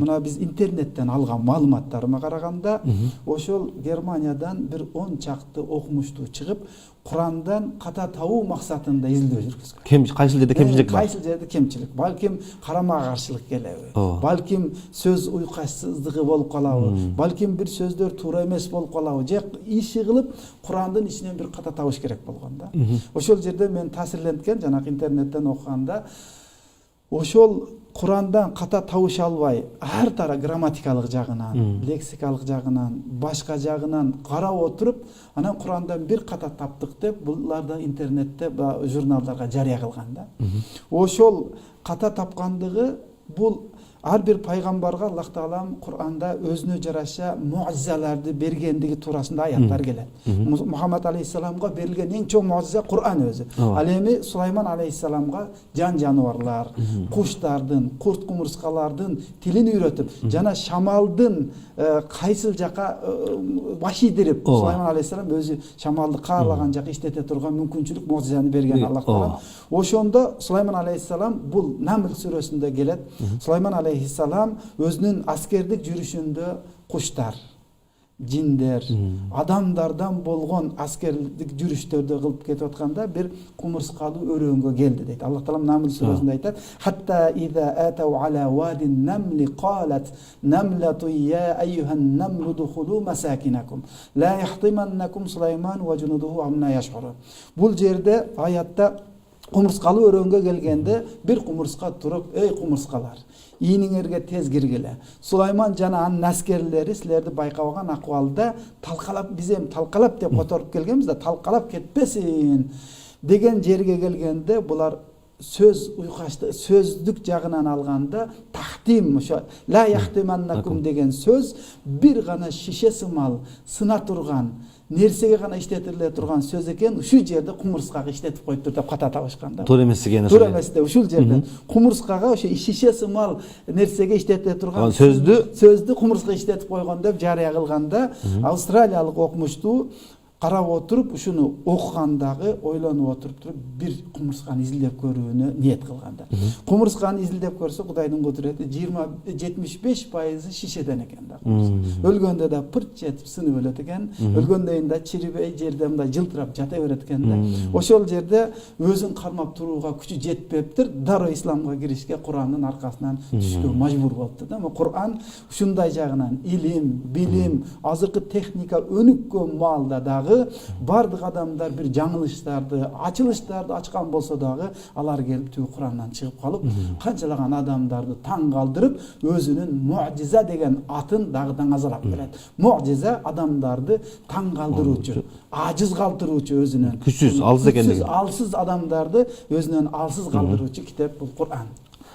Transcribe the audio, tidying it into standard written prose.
Мына биз интернеттен алган маалыматтарыма караганда, ошол Германиядан бир 10 чакты окумуштуу чыгып, Курандан ката табуу максатында изилдөө жүргүзгөн. Кайсыл жерде кемчилик бар? Кайсыл жерде кемчилик? Балким карама каршылык келеби? Балким сөз уйкашсыздыгы болуп калабы? Балким бир сөздөр туура эмес болуп калабы? Же иши кылып Курандын ичинен бир ката табыш керек болгон да. Ошол жерде мен таасирленткен, жанагы интернеттен окуганда, ошол Курандан ката табыша албай, ар тара грамматикалык жагынан, лексикалык жагынан, башка жагынан карап отуруп, анан Курандан бир ката таптык деп, буларды интернетте, журналдарга жарыя кылган да. Ошол ката тапкандыгы бул ар бир пайгамбарга Аллах Таалам Куранда өзүнө жараша муъжизаларды бергендиги туурасында аяттар келет. Мухаммад алейхиссаламга берилген эң чоң муъжиза Куран өзү. Ал эми Сулайман алейхиссаламга жан жаныбарлар, куштардын, курт кумурскалардын тилин үйрөтүп, жана шамалдын кайсыл жака башидирип, Сулайман алейхиссалам өзү шамалды каалаган жака иштете турган мүмкүнчүлүк муъжизаны берген Аллах Таалам. Ошондо Сулайман алейхиссалам бул Намл сүрөсүндө келет. Сулайман алейхиссалам өзүнүн аскердик жүрүшүндө куштар, жиндер, адамдардан болгон аскерлик жүрүштөрдү кылып кетип атканда бир кумурскалуу өрөөнгө келди дейт. Аллах Таалам Намл сүрөсүндө айтат: "Хатта иза атау ала вадин намли қалат намлату я айюхан намлу духулу масакинакум ла яхтиманнакум Сулайман ва жунудуху амна яшурун." Бул жерде аятта кумурскалуу өрөөнгө келгенде бир кумурска туруп: "Эй кумурскалар, ийниңерге тез киргиле. Сулайман жана анын аскерлери силерди байкабаган акыбалда талкалап, биз эми талкалап деп которуп келгенбиз да, талкалап кетпесин" деген жерге келгенде, булар сөз уйкашты, сөздүк жагынан алганда тахтим, ошо ла яхтиманнакум деген сөз бир гана шише сымал сына турган нерсеге гана иштетиле турган сөз экен. Ушул жерде кумурскага иштетип коюптур деп ката табышкан да. Туура эмес экен. Туура эмес да, ушул жерде кумурскага ошо шише сымал нерсеге иштете турган сөздү кумурска иштетип койгон деп жарыя кылганда, австралиялык окумуштуу карап отуруп, ушуну окугандагы ойлонуп отуруп туруп бир кумурсканы изилдеп көрүүнү ниет кылганда. Кумурсканы изилдеп көрсө, Кудайдын кудурети 20-75% шишеден экен да. Өлгөндө да пырт жетип сынып өлөт экен, өлгөндөн да чирибей жерде мындай жылтырап жата берет экен да. Ошол жерде өзүн кармап турууга күчү жетпептир, дароо исламга киришке Курандын аркасынан түшкө мажбур болуптур да. Куран ушундай жагынан илим, билим, азыркы техника өнүккөн маалда дагы бардык адамдар бир жаңылыштарды, ачылыштарды ачкан болсо дагы, алар келип түгү Курандан чыгып калып, канчалаган адамдарды таң калтырып, өзүнүн муъжиза деген атын дагы даңазалап берет. Муъжиза адамдарды таң калтыруучу, ажыз калтыруучу, өзүнүн күчсүз, алсыз экендиги. Алсыз адамдарды өзүнөн алсыз калтыруучу китеп бул Куран.